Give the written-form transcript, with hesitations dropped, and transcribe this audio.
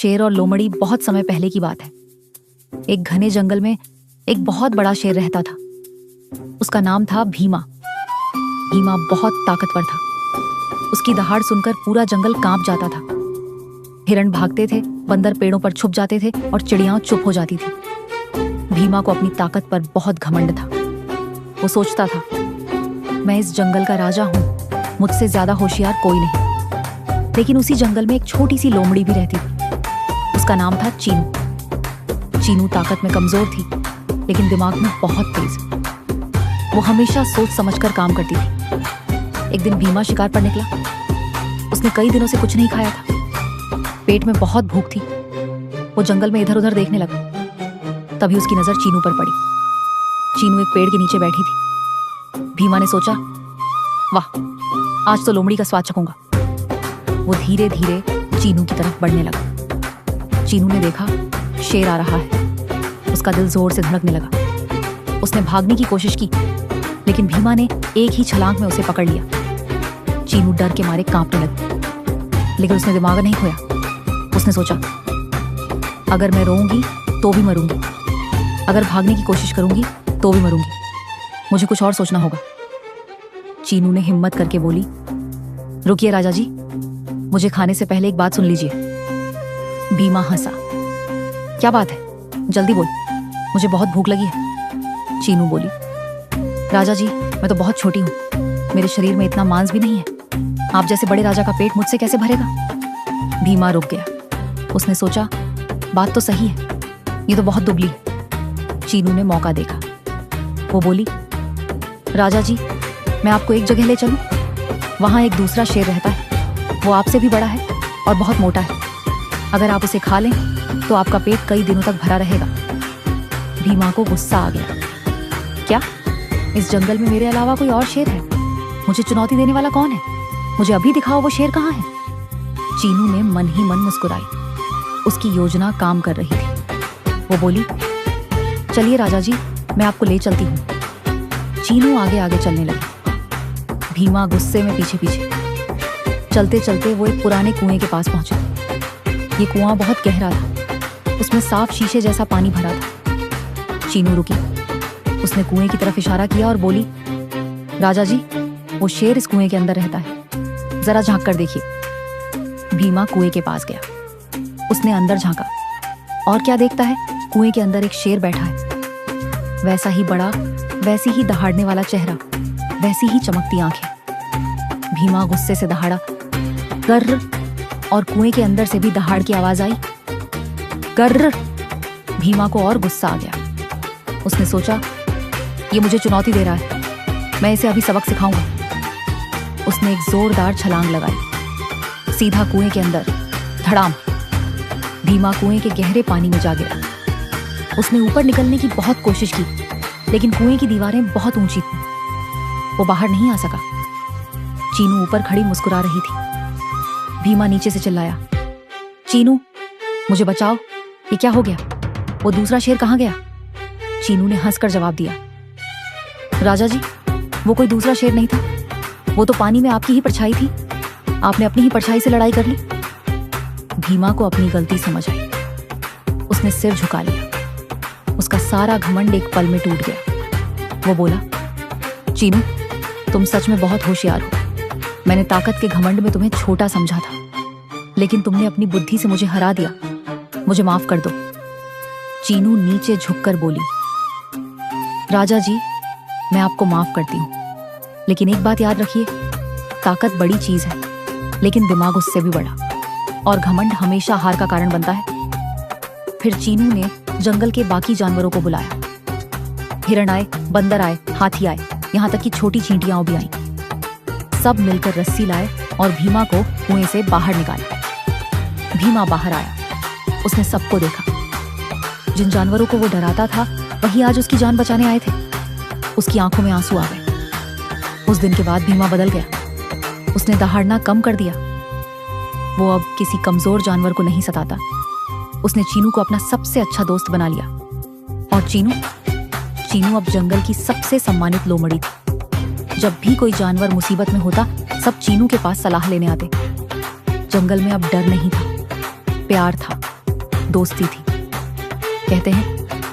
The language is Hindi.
शेर और लोमड़ी बहुत समय पहले की बात है। एक घने जंगल में एक बहुत बड़ा शेर रहता था। उसका नाम था भीमा। भीमा बहुत ताकतवर था। उसकी दहाड़ सुनकर पूरा जंगल कांप जाता था। हिरण भागते थे, बंदर पेड़ों पर छुप जाते थे और चिड़ियां चुप हो जाती थी। भीमा को अपनी ताकत पर बहुत घमंड था। वो सोचता था, मैं इस जंगल का राजा हूं, मुझसे ज्यादा होशियार कोई नहीं। लेकिन उसी जंगल में एक छोटी सी लोमड़ी भी रहती थी। उसका नाम था चीनू। चीनू ताकत में कमजोर थी, लेकिन दिमाग में बहुत तेज। वो हमेशा सोच समझकर काम करती थी। एक दिन भीमा शिकार पर निकला। उसने कई दिनों से कुछ नहीं खाया था। पेट में बहुत भूख थी। वो जंगल में इधर उधर देखने लगा। तभी उसकी नजर चीनू पर पड़ी। चीनू एक पेड़ के नीचे बैठी थी। भीमा ने सोचा, वाह, आज तो लोमड़ी का स्वाद चखूंगा। वो धीरे धीरे चीनू की तरफ बढ़ने लगा। चीनू ने देखा शेर आ रहा है। उसका दिल जोर से धड़कने लगा। उसने भागने की कोशिश की, लेकिन भीमा ने एक ही छलांग में उसे पकड़ लिया। चीनू डर के मारे कांपने लगी, लेकिन उसने दिमाग नहीं खोया। उसने सोचा, अगर मैं रोऊंगी तो भी मरूंगी, अगर भागने की कोशिश करूंगी तो भी मरूंगी। मुझे कुछ और सोचना होगा। चीनू ने हिम्मत करके बोली, रुकिए राजा जी, मुझे खाने से पहले एक बात सुन लीजिए। भीमा हंसा। क्या बात है, जल्दी बोल, मुझे बहुत भूख लगी है। चीनू बोली, राजा जी, मैं तो बहुत छोटी हूँ, मेरे शरीर में इतना मांस भी नहीं है। आप जैसे बड़े राजा का पेट मुझसे कैसे भरेगा? भीमा रुक गया। उसने सोचा, बात तो सही है, ये तो बहुत दुबली है। चीनू ने मौका देखा। वो बोली, राजा जी, मैं आपको एक जगह ले चलूं? वहां एक दूसरा शेर रहता है। वो आपसे भी बड़ा है और बहुत मोटा है। अगर आप उसे खा लें तो आपका पेट कई दिनों तक भरा रहेगा। भीमा को गुस्सा आ गया। क्या इस जंगल में मेरे अलावा कोई और शेर है? मुझे चुनौती देने वाला कौन है? मुझे अभी दिखाओ वो शेर कहाँ है। चीनू ने मन ही मन मुस्कुराई। उसकी योजना काम कर रही थी। वो बोली, चलिए राजा जी, मैं आपको ले चलती हूँ। चीनू आगे आगे चलने लगी। भीमा गुस्से में पीछे पीछे। चलते चलते वो एक पुराने कुएं के पास पहुंचे। ये कुआं बहुत गहरा था। उसमें साफ शीशे जैसा पानी भरा था। चीनू रुकी। उसने कुएं की तरफ इशारा किया और बोली, राजा जी, वो शेर इस कुएं के अंदर रहता है, जरा झांक कर देखिए। भीमा कुएं के पास गया। उसने अंदर झांका और क्या देखता है, कुएं के अंदर एक शेर बैठा है। वैसा ही बड़ा, वैसी ही दहाड़ने वाला चेहरा, वैसी ही चमकती आंखें। भीमा गुस्से से दहाड़ा, गर्र, और कुएं के अंदर से भी दहाड़ की आवाज आई, गर्र। भीमा को और गुस्सा आ गया। उसने सोचा, ये मुझे चुनौती दे रहा है, मैं इसे अभी सबक सिखाऊंगा। उसने एक जोरदार छलांग लगाई, सीधा कुएं के अंदर, धड़ाम। भीमा कुएं के गहरे पानी में जा गिरा। उसने ऊपर निकलने की बहुत कोशिश की, लेकिन कुएं की दीवारें बहुत ऊंची थीं। वो बाहर नहीं आ सका। चीनू ऊपर खड़ी मुस्कुरा रही थी। भीमा नीचे से चिल्लाया, चीनू, मुझे बचाओ, ये क्या हो गया? वो दूसरा शेर कहाँ गया? चीनू ने हंसकर जवाब दिया, राजा जी, वो कोई दूसरा शेर नहीं था, वो तो पानी में आपकी ही परछाई थी। आपने अपनी ही परछाई से लड़ाई कर ली। भीमा को अपनी गलती समझ आई। उसने सिर झुका लिया। उसका सारा घमंड एक पल में टूट गया। वो बोला, चीनू, तुम सच में बहुत होशियार हो। मैंने ताकत के घमंड में तुम्हें छोटा समझा था, लेकिन तुमने अपनी बुद्धि से मुझे हरा दिया। मुझे माफ कर दो। चीनू नीचे झुककर बोली, राजा जी, मैं आपको माफ करती हूँ, लेकिन एक बात याद रखिए, ताकत बड़ी चीज है, लेकिन दिमाग उससे भी बड़ा, और घमंड हमेशा हार का कारण बनता है। फिर चीनू ने जंगल के बाकी जानवरों को बुलाया। हिरण आए, बंदर आए, हाथी आए, यहाँ तक कि छोटी चींटियां भी आईं। सब मिलकर रस्सी लाए और भीमा को कुएं से बाहर निकाला। भीमा बाहर आया। उसने सबको देखा। जिन जानवरों को वो डराता था, वही आज उसकी जान बचाने आए थे। उसकी आंखों में आंसू आ गए। उस दिन के बाद भीमा बदल गया। उसने दहाड़ना कम कर दिया। वो अब किसी कमजोर जानवर को नहीं सताता। उसने चीनू को अपना सबसे अच्छा दोस्त बना लिया। और चीनू अब जंगल की सबसे सम्मानित लोमड़ी थी। जब भी कोई जानवर मुसीबत में होता, सब चीनू के पास सलाह लेने आते। जंगल में अब डर नहीं था, प्यार था। दोस्ती थी। कहते हैं